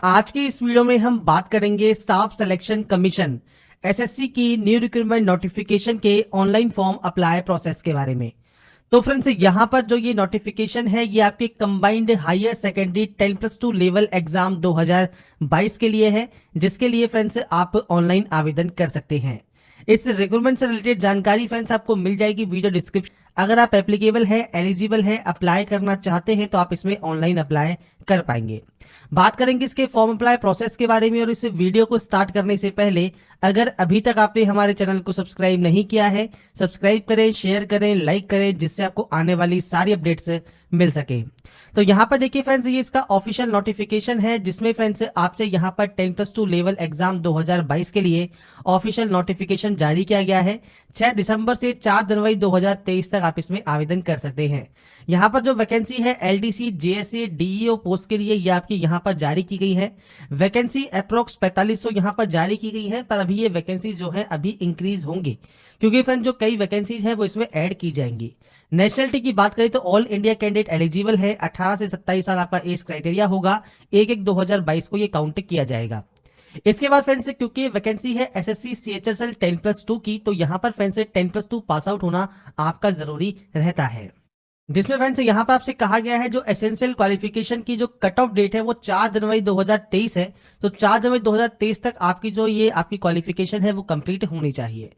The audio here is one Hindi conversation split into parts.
आज की इस वीडियो में हम बात करेंगे स्टाफ सिलेक्शन कमीशन एसएससी की न्यू रिक्रूटमेंट नोटिफिकेशन के ऑनलाइन फॉर्म अप्लाई प्रोसेस के बारे में। तो फ्रेंड्स, यहाँ पर जो ये नोटिफिकेशन है ये आपके combined higher secondary 10+2 level exam 2022 के लिए है, जिसके लिए फ्रेंड्स आप ऑनलाइन आवेदन कर सकते हैं। इस रिक्रूटमेंट से रिलेटेड जानकारी फ्रेंड्स आपको मिल जाएगी वीडियो डिस्क्रिप्शन। अगर आप एप्लीकेबल है, एलिजिबल है, अप्लाई करना चाहते हैं तो आप इसमें ऑनलाइन अप्लाई कर पाएंगे। बात करेंगे इसके फॉर्म अप्लाई प्रोसेस के बारे में। और इस वीडियो को स्टार्ट करने से पहले अगर अभी तक आपने हमारे चैनल को सब्सक्राइब नहीं किया है, सब्सक्राइब करें, शेयर करें, लाइक करें, जिससे आपको आने वाली सारी अपडेट्स मिल सके। तो यहाँ पर देखिए फ्रेंड्स, ये इसका ऑफिशियल नोटिफिकेशन है, जिसमें फ्रेंड्स आपसे यहाँ पर 10+2 लेवल एग्जाम 2022 के लिए ऑफिशियल नोटिफिकेशन जारी किया गया है। 6 दिसंबर से 4 जनवरी 2023 तक आप इसमें आवेदन कर सकते हैं। यहाँ पर जो वैकेंसी है एलडीसी, जेएसए, डीईओ पोस्ट के लिए ये आपकी यहाँ पर जारी की गई है। वैकेंसी अप्रोक्स 4500 यहाँ पर जारी की गई है, पर अभी ये वैकेंसी जो है अभी इंक्रीज होंगी, क्योंकि फ्रेंड जो कई वैकेंसीज है वो इसमें ऐड की जाएंगी। नेशनलिटी की बात करें तो ऑल इंडिया कैंडिडेट एलिजिबल है। 18 से 27 साल आपका एज क्राइटेरिया होगा। 1/1/2022 को ये काउंट किया जाएगा। इसके बाद फ्रेंड्स, क्योंकि वैकेंसी है एसएससी सीएचएसएल 10+2 की, तो यहाँ पर फ्रेंड्स 10+2 पास आउट होना आपका जरूरी रहता है। जिसमें फ्रेंड्स यहाँ पर आपसे कहा गया है जो एसेंशियल क्वालिफिकेशन की जो कट ऑफ डेट है वो 4 जनवरी 2023 है। तो 4 जनवरी 2023 तक आपकी जो ये आपकी क्वालिफिकेशन है वो कंप्लीट होनी चाहिए।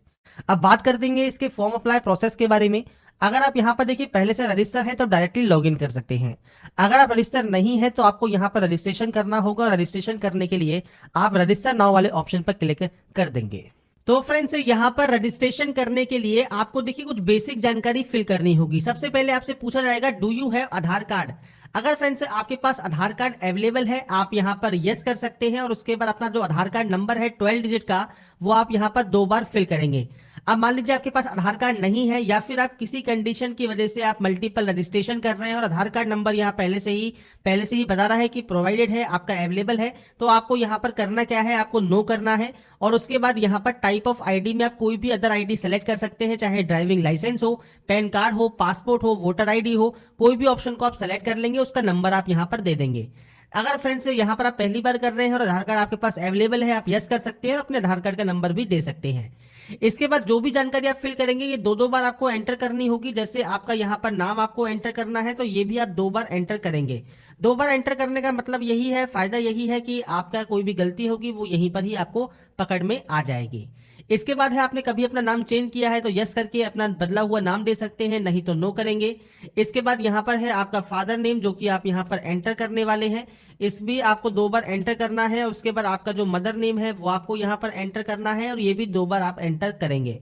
अब बात कर देंगे इसके फॉर्म अप्लाई प्रोसेस के बारे में। अगर आप यहाँ पर देखिए पहले से रजिस्टर है तो डायरेक्टली लॉगिन कर सकते हैं। अगर आप रजिस्टर नहीं है तो आपको यहाँ पर रजिस्ट्रेशन करना होगा। रजिस्ट्रेशन करने के लिए आप रजिस्टर नाउ वाले ऑप्शन पर क्लिक कर देंगे। तो फ्रेंड्स, यहाँ पर रजिस्ट्रेशन करने के लिए आपको देखिए कुछ बेसिक जानकारी फिल करनी होगी। सबसे पहले आपसे पूछा जाएगा do you have Aadhaar card. अगर फ्रेंड्स आपके पास आधार कार्ड अवेलेबल है आप यहाँ पर यस कर सकते हैं, और उसके बाद अपना जो आधार कार्ड नंबर है 12 डिजिट का वो आप यहाँ पर 2 बार फिल करेंगे। अब मान लीजिए आपके पास आधार कार्ड नहीं है, या फिर आप किसी कंडीशन की वजह से आप मल्टीपल रजिस्ट्रेशन कर रहे हैं और आधार कार्ड नंबर यहाँ पहले से ही बता रहा है कि प्रोवाइडेड है, आपका अवेलेबल है, तो आपको यहाँ पर करना क्या है, आपको नो करना है। और उसके बाद यहाँ पर टाइप ऑफ आईडी में आप कोई भी अदर आईडी सेलेक्ट कर सकते हैं, चाहे ड्राइविंग लाइसेंस हो, पैन कार्ड हो, पासपोर्ट हो, वोटर आईडी हो, कोई भी ऑप्शन को आप सेलेक्ट कर लेंगे, उसका नंबर आप यहाँ पर दे देंगे। अगर फ्रेंड्स यहाँ पर आप पहली बार कर रहे हैं और आधार कार्ड आपके पास अवेलेबल है, आप यस कर सकते हैं और अपने आधार कार्ड का नंबर भी दे सकते हैं। इसके बाद जो भी जानकारी आप फिल करेंगे ये 2 बार आपको एंटर करनी होगी। जैसे आपका यहाँ पर नाम आपको एंटर करना है तो ये भी आप 2 बार एंटर करेंगे। 2 बार एंटर करने का मतलब यही है, फायदा यही है कि आपका कोई भी गलती होगी वो यहीं पर ही आपको पकड़ में आ जाएगी। इसके बाद है आपने कभी अपना नाम चेंज किया है तो यस करके अपना बदला हुआ नाम दे सकते हैं, नहीं तो नो करेंगे। इसके बाद यहाँ पर है आपका फादर नेम जो कि आप यहाँ पर एंटर करने वाले हैं, इस भी आपको 2 बार एंटर करना है। उसके बाद आपका जो मदर नेम है वो आपको यहाँ पर एंटर करना है और ये भी 2 बार आप एंटर करेंगे।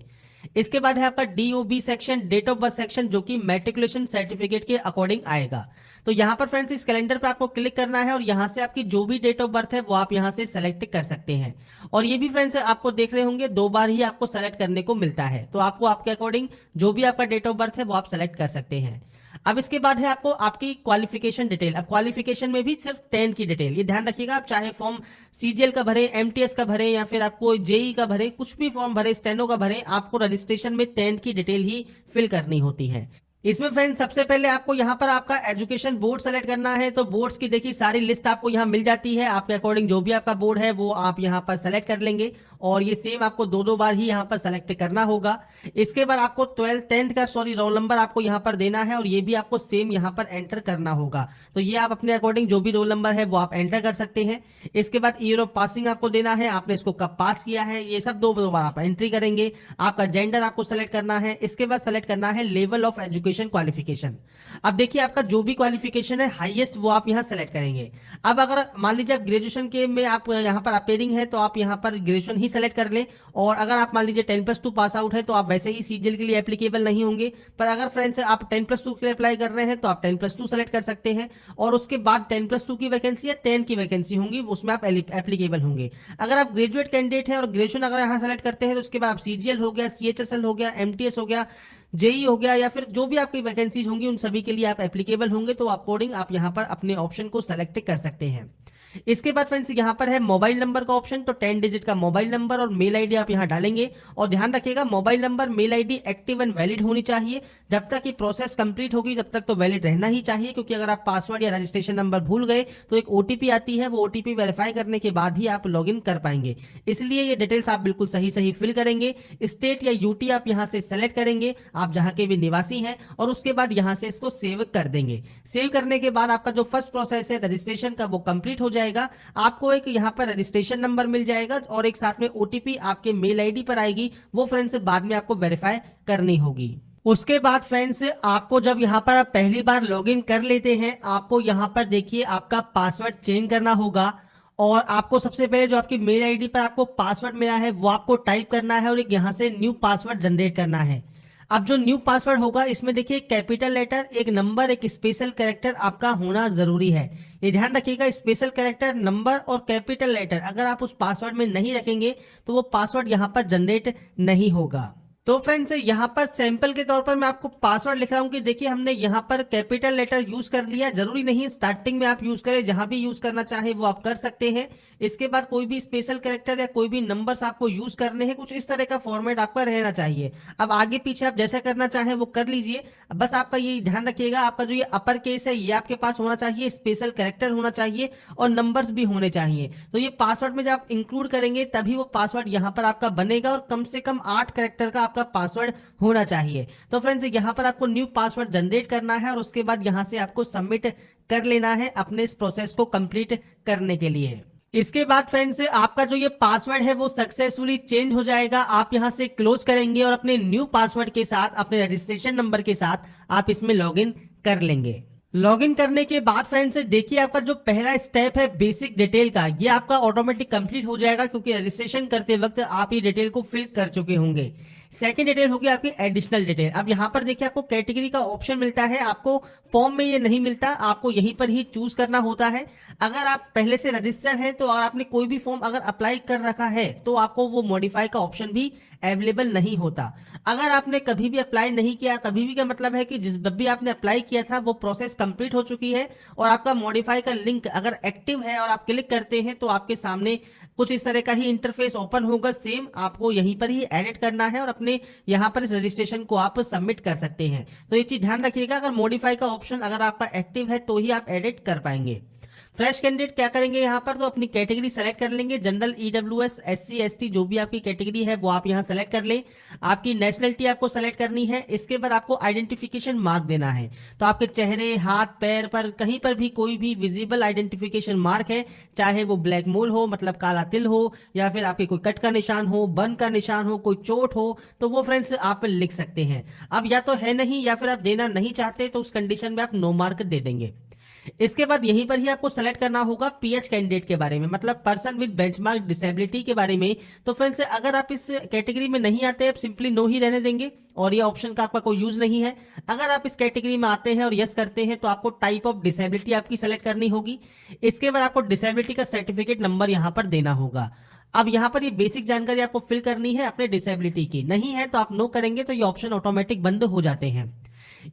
इसके बाद है आपका DOB section, date of birth section, जो कि मैट्रिकुलेशन सर्टिफिकेट के अकॉर्डिंग आएगा। तो यहाँ पर फ्रेंड्स इस कैलेंडर पे आपको क्लिक करना है और यहाँ से आपकी जो भी डेट ऑफ बर्थ है वो आप यहाँ से सेलेक्ट कर सकते हैं। और ये भी फ्रेंड्स आपको देख रहे होंगे 2 बार ही आपको सेलेक्ट करने को मिलता है, तो आपको आपके अकॉर्डिंग जो भी आपका डेट ऑफ बर्थ है वो आप सेलेक्ट कर सकते हैं। अब इसके बाद है आपको आपकी क्वालिफिकेशन डिटेल। अब क्वालिफिकेशन में भी सिर्फ 10 की डिटेल, ये ध्यान रखिएगा। आप चाहे फॉर्म सीजीएल का भरे, एमटीएस का भरे, या फिर आपको जेई का भरे, कुछ भी फॉर्म भरे, स्टेनो का भरे, आपको रजिस्ट्रेशन में 10 की डिटेल ही फिल करनी होती है। इसमें फ्रेंड्स सबसे पहले आपको यहाँ पर आपका एजुकेशन बोर्ड सेलेक्ट करना है। तो बोर्ड्स की देखिए सारी लिस्ट आपको यहाँ मिल जाती है, आपके अकॉर्डिंग जो भी आपका बोर्ड है वो आप यहाँ पर सेलेक्ट कर लेंगे। और ये सेम आपको 2 बार ही यहाँ पर सेलेक्ट करना होगा। इसके बाद आपको 10th का रोल नंबर आपको यहाँ पर देना है और ये भी आपको सेम यहाँ पर एंटर करना होगा। तो ये आप अपने अकॉर्डिंग जो भी रोल नंबर है वो आप एंटर कर सकते हैं। इसके बाद ईयर ऑफ पासिंग आपको देना है, आपने इसको कब पास किया है, ये सब 2 बार आप एंट्री करेंगे। आपका जेंडर आपको सेलेक्ट करना है। इसके बाद सेलेक्ट करना है लेवल ऑफ एजुकेशन क्वालिफिकेशन। अब देखिए आपका जो भी क्वालिफिकेशन है हाईएस्ट वो आप यहाँ सेलेक्ट करेंगे। अब अगर मान लीजिए आप ग्रेजुएशन के में आप यहाँ पर अपेयरिंग है तो आप यहाँ पर ग्रेजुएशन ही सेलेक्ट कर लें। और अगर आप मान लीजिए 10+2 पास आउट है तो आप वैसे ही सीजीएल के लिए एप्लीकेबल नहीं होंगे। पर अगर फ्रेंड्स आप 10+2 के लिए अप्लाई कर रहे हैं तो आप 10+2 सेलेक्ट कर सकते हैं। और उसके बाद 10+2 की वैकेंसी या 10 की वैकेंसी होंगी, उसमें आप एप्लीकेबल होंगे। अगर आप ग्रेजुएट कैंडिडेट है और ग्रेजुएशन अगर यहाँ सेलेक्ट करते हैं तो उसके बाद आप सीजीएल हो गया, सीएचएसएल हो गया, एमटीएस हो गया, जेई हो गया, या फिर जो भी आपकी वैकेंसीज होंगी उन सभी के लिए आप एप्लीकेबल होंगे। तो अकॉर्डिंग आप यहाँ पर अपने ऑप्शन को सेलेक्ट कर सकते हैं। इसके बाद फ्रेंड्स यहाँ पर है मोबाइल नंबर का ऑप्शन, तो 10 डिजिट का मोबाइल नंबर और मेल आईडी आप यहाँ डालेंगे। और ध्यान रखिएगा mobile number mail ID active and valid होनी चाहिए। जब तक ये प्रोसेस कंप्लीट होगी तब तक तो वैलिड रहना ही चाहिए, क्योंकि अगर आप पासवर्ड या रजिस्ट्रेशन नंबर भूल गए तो एक ओटीपी आती है, वो ओटीपी वेरीफाई करने के बाद ही आप लॉगिन कर पाएंगे। इसलिए ये डिटेल्स आप बिल्कुल सही सही फिल करेंगे। स्टेट या यूटी आप यहाँ से सेलेक्ट करेंगे, आप जहाँ के भी निवासी हैं, और उसके बाद यहाँ से इसको सेव कर देंगे। सेव करने के बाद आपका जो फर्स्ट प्रोसेस है रजिस्ट्रेशन का वो कंप्लीट हो जाएगा। आपको एक यहाँ पर रजिस्ट्रेशन नंबर मिल जाएगा और एक साथ में ओटीपी आपके मेल आईडी पर आएगी, वो फ्रेंड्स बाद में आपको वेरीफाई करनी होगी। उसके बाद फ्रेंड्स आपको जब यहाँ पर आप पहली बार लॉगिन कर लेते हैं, आपको यहाँ पर देखिए आपका पासवर्ड चेंज करना होगा। और आपको सबसे पहले जो आपकी मेल आईडी पर आपको पासवर्ड मिला है वो आपको टाइप करना है और एक यहाँ से न्यू पासवर्ड जनरेट करना है। अब जो न्यू पासवर्ड होगा इसमें देखिए कैपिटल लेटर, एक नंबर, एक स्पेशल कैरेक्टर आपका होना जरूरी है। ये ध्यान रखिएगा, स्पेशल कैरेक्टर, नंबर और कैपिटल लेटर अगर आप उस पासवर्ड में नहीं रखेंगे तो वो पासवर्ड यहाँ पर जनरेट नहीं होगा। तो फ्रेंड्स यहाँ पर सैंपल के तौर पर मैं आपको पासवर्ड लिख रहा हूँ कि देखिए हमने यहाँ पर कैपिटल लेटर यूज कर लिया। जरूरी नहीं स्टार्टिंग में आप यूज करें, जहां भी यूज करना चाहे वो आप कर सकते हैं। इसके बाद कोई भी स्पेशल कैरेक्टर या कोई भी नंबर्स आपको यूज करने हैं, कुछ इस तरह का फॉर्मेट आपका रहना चाहिए। अब आगे पीछे आप जैसा करना चाहें वो कर लीजिए। बस आपका ये ध्यान रखिएगा, आपका जो ये अपर केस है ये आपके पास होना चाहिए, स्पेशल कैरेक्टर होना चाहिए और नंबर्स भी होने चाहिए। तो ये पासवर्ड में जब आप इंक्लूड करेंगे तभी वो पासवर्ड यहाँ पर आपका बनेगा और कम से कम 8 कैरेक्टर का आपका पासवर्ड होना चाहिए। तो फ्रेंड्स यहाँ पर आपको न्यू पासवर्ड जनरेट करना है और उसके बाद यहाँ से आपको सबमिट कर लेना है अपने इस प्रोसेस को कंप्लीट करने के लिए। इसके बाद फ्रेंड्स आपका जो ये पासवर्ड है वो सक्सेसफुली चेंज हो जाएगा। आप यहां से क्लोज करेंगे और अपने न्यू पासवर्ड के साथ, अपने रजिस्ट्रेशन नंबर के साथ आप इसमें लॉगिन कर लेंगे। लॉगिन करने के बाद फ्रेंड्स देखिए आपका जो पहला स्टेप है बेसिक डिटेल का, ये आपका ऑटोमेटिक कंप्लीट हो जाएगा, क्योंकि रजिस्ट्रेशन करते वक्त आप ये डिटेल को फिल कर चुके होंगे। सेकंड डिटेल होगी आपकी एडिशनल डिटेल। अब यहाँ पर देखिए आपको कैटेगरी का ऑप्शन मिलता है, आपको फॉर्म में ये नहीं मिलता, आपको यहीं पर ही चूज करना होता है। अगर आप पहले से रजिस्टर हैं तो और आपने कोई भी फॉर्म अगर अप्लाई कर रखा है तो आपको वो मॉडिफाई का ऑप्शन भी अवेलेबल नहीं होता। अगर आपने कभी भी अप्लाई नहीं किया, कभी भी का मतलब है कि जब भी आपने अप्लाई किया था वो प्रोसेस कंप्लीट हो चुकी है और आपका मॉडिफाई का लिंक अगर एक्टिव है और आप क्लिक करते हैं तो आपके सामने कुछ इस तरह का ही इंटरफेस ओपन होगा। सेम आपको यहीं पर ही एडिट करना है और अपने यहाँ पर इस रजिस्ट्रेशन को आप सबमिट कर सकते हैं। तो ये चीज ध्यान रखिएगा, अगर मॉडिफाई का ऑप्शन अगर आपका एक्टिव है तो ही आप एडिट कर पाएंगे। फ्रेश कैंडिडेट क्या करेंगे यहाँ पर, तो अपनी कैटेगरी सेलेक्ट कर लेंगे, जनरल, ईडब्ल्यूएस, एससी, एसटी जो भी आपकी कैटेगरी है वो आप यहाँ सेलेक्ट कर लें। आपकी नेशनलिटी आपको सेलेक्ट करनी है। इसके बाद आपको आइडेंटिफिकेशन मार्क देना है, तो आपके चेहरे, हाथ, पैर पर कहीं पर भी कोई भी विजिबल आइडेंटिफिकेशन मार्क है, चाहे वो ब्लैक मोल हो मतलब काला तिल हो, या फिर आपके कोई कट का निशान हो, बर्न का निशान हो, कोई चोट हो, तो वो फ्रेंड्स आप लिख सकते हैं। अब या तो है नहीं या फिर आप देना नहीं चाहते तो उस कंडीशन में आप नो मार्क दे देंगे। इसके बाद यहीं पर ही आपको सेलेक्ट करना होगा पीएच कैंडिडेट के बारे में, मतलब पर्सन विद बेंचमार्क डिसेबिलिटी के बारे में। तो फ्रेंड्स अगर आप इस कैटेगरी में नहीं आते आप सिंपली नो ही रहने देंगे और ये ऑप्शन का आपका कोई यूज नहीं है। अगर आप इस कैटेगरी में आते हैं और यस करते हैं तो आपको टाइप ऑफ डिसेबिलिटी आपकी सेलेक्ट करनी होगी। इसके बाद आपको डिसेबिलिटी का सर्टिफिकेट नंबर यहाँ पर देना होगा। अब यहाँ पर ये बेसिक जानकारी आपको फिल करनी है अपने डिसेबिलिटी की, नहीं है तो आप नो करेंगे तो ये ऑप्शन ऑटोमेटिक बंद हो जाते हैं।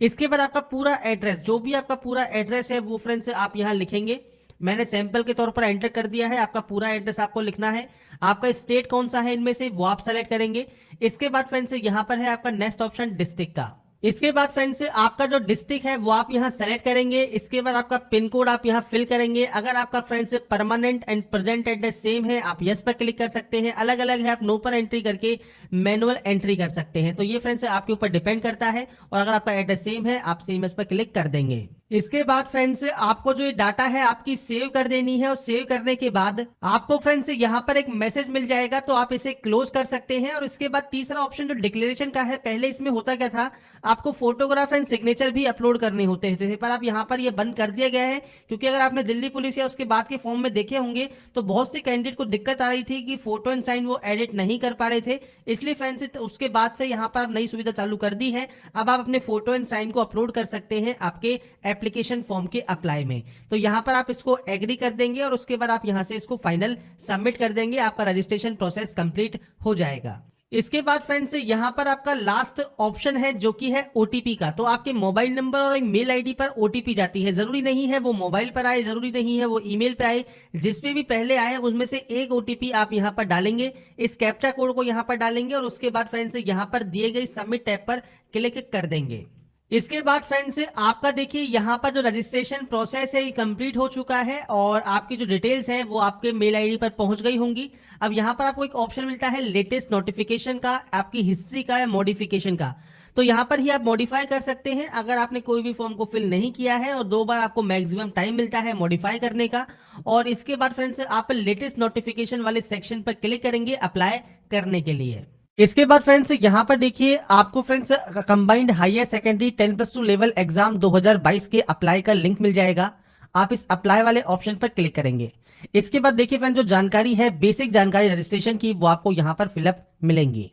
इसके बाद आपका पूरा एड्रेस, जो भी आपका पूरा एड्रेस है वो फ्रेंड्स आप यहाँ लिखेंगे। मैंने सैंपल के तौर पर एंटर कर दिया है, आपका पूरा एड्रेस आपको लिखना है। आपका स्टेट कौन सा है इनमें से वो आप सेलेक्ट करेंगे। इसके बाद फ्रेंड्स यहाँ पर है आपका नेक्स्ट ऑप्शन डिस्ट्रिक्ट का। इसके बाद फ्रेंड्स आपका जो डिस्ट्रिक्ट है वो आप यहाँ सेलेक्ट करेंगे। इसके बाद आपका पिन कोड आप यहाँ फिल करेंगे। अगर आपका friends permanent and present address same है आप यस पर क्लिक कर सकते हैं, अलग अलग है आप नो पर एंट्री करके मैनुअल एंट्री कर सकते हैं। तो ये फ्रेंड्स आपके ऊपर डिपेंड करता है, और अगर आपका एड्रेस सेम है आप सेम यस पर क्लिक कर देंगे। इसके बाद फ्रेंड्स आपको जो ये डाटा है आपकी सेव कर देनी है, और सेव करने के बाद आपको फ्रेंड्स यहाँ पर एक मैसेज मिल जाएगा, तो आप इसे क्लोज कर सकते हैं। और इसके बाद तीसरा ऑप्शन जो डिक्लेरेशन का है, पहले इसमें होता क्या था, आपको फोटोग्राफ एंड सिग्नेचर भी अपलोड करने होते थे, पर अब यहाँ पर ये बंद कर दिया गया है। क्योंकि अगर आपने दिल्ली पुलिस या उसके बाद के फॉर्म में देखे होंगे तो बहुत से कैंडिडेट को दिक्कत आ रही थी कि फोटो एंड साइन वो एडिट नहीं कर पा रहे थे, इसलिए फ्रेंड्स उसके बाद से यहाँ पर नई सुविधा चालू कर दी है। अब आप अपने फोटो एंड साइन को अपलोड कर सकते हैं आपके एप्लीकेशन फॉर्म के अप्लाई में। तो यहां पर आप इसको एग्री कर देंगे और उसके बाद आप यहां से इसको फाइनल सबमिट कर देंगे, आपका रजिस्ट्रेशन प्रोसेस कंप्लीट हो जाएगा। इसके बाद फ्रेंड्स यहाँ पर आपका लास्ट ऑप्शन है जो कि है ओटीपी का। तो आपके मोबाइल नंबर और एक मेल आईडी पर ओटीपी जाती है। जरूरी नहीं है वो मोबाइल पर आए, जरूरी नहीं है वो ईमेल पे आए, जिस पे भी पहले आए उसमें से एक ओटीपी आप यहाँ पर डालेंगे, इस कैप्चा कोड को यहाँ पर डालेंगे और उसके बाद फ्रेंड्स यहाँ पर दिए गए सबमिट टैब पर क्लिक कर देंगे। इसके बाद फ्रेंड्स आपका देखिए यहाँ पर जो रजिस्ट्रेशन प्रोसेस है ये कंप्लीट हो चुका है और आपकी जो डिटेल्स है वो आपके मेल आईडी पर पहुंच गई होंगी। अब यहाँ पर आपको एक ऑप्शन मिलता है लेटेस्ट नोटिफिकेशन का, आपकी हिस्ट्री का या मॉडिफिकेशन का। तो यहाँ पर ही आप मॉडिफाई कर सकते हैं अगर आपने कोई भी फॉर्म को फिल नहीं किया है, और 2 बार आपको मैक्सिमम टाइम मिलता है मॉडिफाई करने का। और इसके बाद फ्रेंड्स आप लेटेस्ट नोटिफिकेशन वाले सेक्शन पर क्लिक करेंगे अप्लाई करने के लिए। इसके बाद फ्रेंड्स यहाँ पर देखिए आपको friends combined higher secondary 10+2 level exam 2022 के अप्लाई का लिंक मिल जाएगा। आप इस अप्लाई वाले ऑप्शन पर क्लिक करेंगे। इसके बाद देखिए फ्रेंड्स जो जानकारी है बेसिक जानकारी रजिस्ट्रेशन की वो आपको यहाँ पर फिलअप मिलेंगी।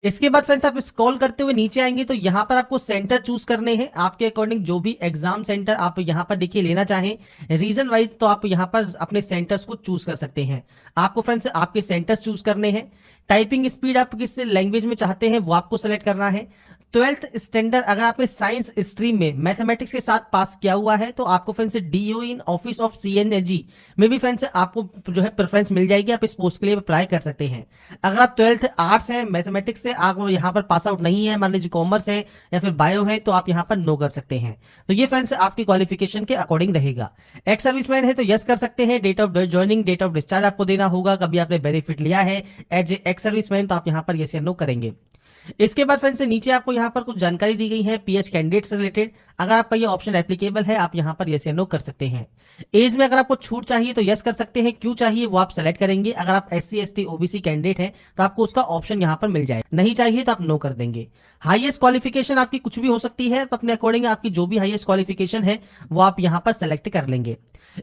इसके बाद फ्रेंड्स आप स्क्रॉल करते हुए नीचे आएंगे तो यहाँ पर आपको सेंटर चूज करने हैं आपके अकॉर्डिंग, जो भी एग्जाम सेंटर आप यहाँ पर देखिए लेना चाहें रीजन वाइज, तो आप यहाँ पर अपने सेंटर्स को चूज कर सकते हैं। आपको फ्रेंड्स आपके सेंटर्स चूज करने हैं। टाइपिंग स्पीड आप किस लैंग्वेज में चाहते हैं वो आपको सेलेक्ट करना है। 12th स्टैंडर्ड अगर आपने साइंस स्ट्रीम में मैथमेटिक्स के साथ पास किया हुआ है तो आपको friends DO in office of सीएनएजी में भी फ्रेंड्स आपको जो है प्रेफरेंस मिल जाएगी, आप इस पोस्ट के लिए अप्लाई कर सकते हैं। अगर आप 12th आर्ट्स है मैथमेटिक्स से आप यहाँ पर पास आउट नहीं है, मान लीजिए कॉमर्स है या फिर बायो है, तो आप यहाँ पर नो कर सकते हैं। तो ये फ्रेंड्स आपकी क्वालिफिकेशन के अकॉर्डिंग रहेगा। एक्स सर्विसमैन है तो यस कर सकते हैं। Date of joining date of discharge आपको देना होगा, कभी आपने बेनिफिट लिया है एज एक्स सर्विसमैन तो आप यहाँ पर यस या नो करेंगे। इसके बाद फ्रेंड्स नीचे आपको यहाँ पर कुछ जानकारी दी गई है पीएच कैंडिडेट से रिलेटेड। अगर आपका ये ऑप्शन एप्लीकेबल है आप यहाँ पर यस या नो कर सकते हैं। एज में अगर आपको छूट चाहिए तो यस कर सकते हैं, क्यों चाहिए वो आप सेलेक्ट करेंगे। अगर आप SC ST OBC कैंडिडेट हैं तो आपको उसका ऑप्शन यहाँ पर मिल जाए, नहीं चाहिए तो आप नो कर देंगे। हाईएस्ट क्वालिफिकेशन आपकी कुछ भी हो सकती है, अपने अकॉर्डिंग आपकी जो भी हाईएस्ट क्वालिफिकेशन है वो आप यहाँ पर सेलेक्ट कर लेंगे।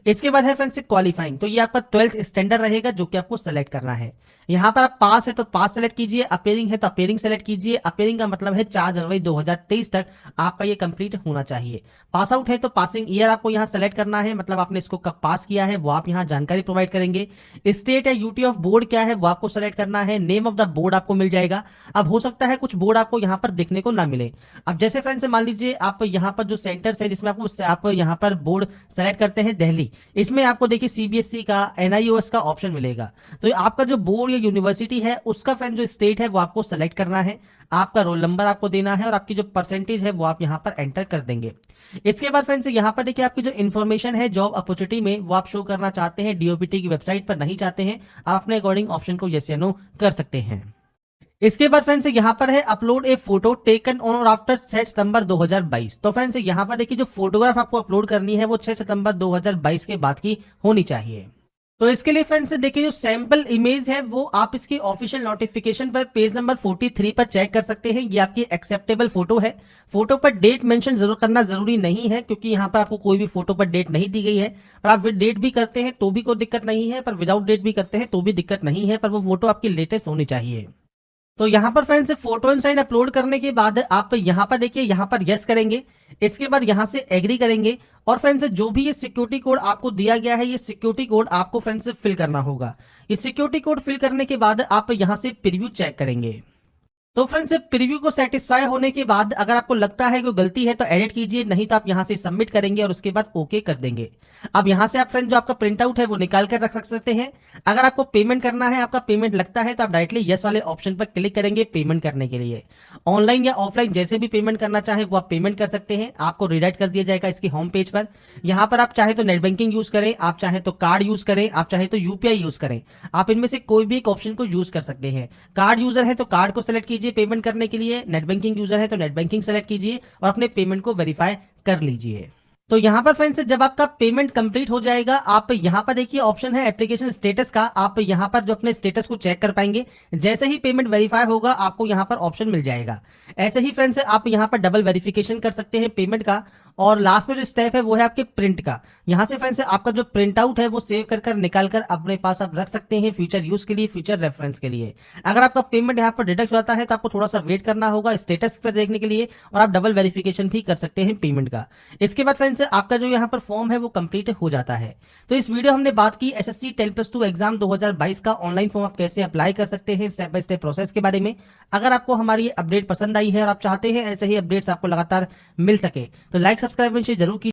इसके बाद है फ्रेंड्स क्वालिफाइंग, तो ये आपका 12th स्टैंडर्ड रहेगा जो कि आपको सेलेक्ट करना है। यहाँ पर आप पास है तो पास सेलेक्ट कीजिए, अपेयरिंग है तो अपेयरिंग सेलेक्ट कीजिए। अपेयरिंग का मतलब है 4 जनवरी 2023 तक आपका ये कंप्लीट होना चाहिए। पास आउट है तो पासिंग ईयर आपको यहाँ सेलेक्ट करना है, मतलब आपने इसको कब पास किया है वो आप यहाँ जानकारी प्रोवाइड करेंगे। स्टेट या यूटी ऑफ बोर्ड क्या है वो आपको सेलेक्ट करना है। नेम ऑफ द बोर्ड आपको मिल जाएगा। अब हो सकता है कुछ बोर्ड आपको यहाँ पर देखने को ना मिले। अब जैसे फ्रेंड्स मान लीजिए आप यहाँ पर जो सेंटर्स है जिसमें आप यहाँ पर बोर्ड सेलेक्ट करते हैं दिल्ली, इसमें आपको देखिए CBSE का NIOS का ऑप्शन मिलेगा। तो आपका जो बोर्ड या यूनिवर्सिटी है उसका फ्रेंड जो स्टेट है वो आपको सेलेक्ट करना है। आपका रोल नंबर आपको देना है और आपकी जो परसेंटेज है वो आप यहाँ पर एंटर कर देंगे। इसके बाद फ्रेंड्स यहाँ पर देखिए आपकी जो इन्फॉर्मेशन है जॉब अपॉर्चुनिटी में वो आप शो करना चाहते हैं, DOPT की वेबसाइट पर नहीं चाहते हैं, आप अपने अकॉर्डिंग ऑप्शन को यस या नो कर सकते हैं। इसके बाद फ्रेंड्स यहाँ पर है upload A photo taken on और आफ्टर 6 सितंबर 2022। तो फ्रेंड्स यहाँ पर देखिए जो फोटोग्राफ आपको अपलोड करनी है वो 6 सितंबर 2022 के बाद की होनी चाहिए। तो इसके लिए फ्रेंड्स देखिए जो सैंपल इमेज है वो आप इसकी ऑफिशियल नोटिफिकेशन पर पेज नंबर 43 पर चेक कर सकते हैं। ये आपकी एक्सेप्टेबल फोटो है। फोटो पर डेट मेंशन जरूर करना जरूरी नहीं है, क्योंकि यहाँ पर आपको कोई भी फोटो पर डेट नहीं दी गई है। पर आप विद डेट भी करते हैं तो भी कोई दिक्कत नहीं है, पर विदाउट डेट भी करते हैं तो भी दिक्कत नहीं है, पर वो फोटो आपकी लेटेस्ट होनी चाहिए। तो यहाँ पर friends photo and sign upload करने के बाद आप यहाँ पर देखिए यहाँ पर यस करेंगे। इसके बाद यहाँ से एग्री करेंगे और फ्रेंड्स जो भी ये सिक्योरिटी कोड आपको दिया गया है ये सिक्योरिटी कोड आपको फ्रेंड्स फिल करना होगा। ये सिक्योरिटी कोड फिल करने के बाद आप यहाँ से प्रीव्यू चेक करेंगे। तो फ्रेंड्स प्रीव्यू को सेटिस्फाई होने के बाद अगर आपको लगता है कोई गलती है तो एडिट कीजिए, नहीं तो आप यहां से सबमिट करेंगे और उसके बाद ओके कर देंगे। अब यहां से आप फ्रेंड्स जो आपका प्रिंट आउट है वो निकाल कर रख सकते हैं। अगर आपको पेमेंट करना है, आपका पेमेंट लगता है तो आप डायरेक्टली यस वाले ऑप्शन पर क्लिक करेंगे पेमेंट करने के लिए। ऑनलाइन या ऑफलाइन जैसे भी पेमेंट करना चाहे वो आप पेमेंट कर सकते हैं। आपको रिडायरेक्ट कर दिया जाएगा इसकी होम पेज पर। यहाँ पर आप चाहे तो नेट बैंकिंग यूज करें, आप चाहे तो कार्ड यूज करें, आप चाहे तो UPI यूज करें। आप इनमें से कोई भी एक ऑप्शन को यूज कर सकते हैं। कार्ड यूजर है तो कार्ड को सिलेक्ट कीजिए पेमेंट करने के लिए। नेट बैंकिंग यूजर है तो नेट बैंकिंग सेलेक्ट कीजिए और अपने पेमेंट को वेरीफाई कर लीजिए। तो यहाँ पर फ्रेंड्स जब आपका पेमेंट कंप्लीट हो जाएगा आप यहाँ पर देखिए ऑप्शन है एप्लीकेशन स्टेटस का, आप यहाँ पर जो अपने स्टेटस को चेक कर पाएंगे। जैसे ही पेमेंट वेरीफाई होगा आपको यहाँ पर ऑप्शन मिल जाएगा। ऐसे ही फ्रेंड्स आप यहाँ पर डबल वेरिफिकेशन कर सकते हैं पेमेंट का। और लास्ट में जो स्टेप है वो है आपके प्रिंट का। यहाँ से फ्रेंड्स आपका जो प्रिंट आउट है वो सेव कर निकाल कर अपने पास आप रख सकते हैं फ्यूचर यूज के लिए, फ्यूचर रेफरेंस के लिए। अगर आपका पेमेंट यहाँ पर डिडक्ट होता है तो आपको थोड़ा सा वेट करना होगा स्टेटस पर देखने के लिए, और आप डबल वेरिफिकेशन भी कर सकते हैं पेमेंट का। इसके बाद फ्रेंड्स फ्रेंड्स आपका जो यहाँ पर फॉर्म है वो कंप्लीट हो जाता है। तो इस वीडियो हमने बात की एसएससी 10+2 एग्जाम 2022 का ऑनलाइन फॉर्म आप कैसे अप्लाई कर सकते हैं, स्टेप बाय स्टेप प्रोसेस के बारे में। अगर आपको हमारी अपडेट पसंद आई है और आप चाहते हैं ऐसे ही अपडेट्स आपको लगातार मिल सके तो लाइक सब्सक्राइब जरूर कीजिए।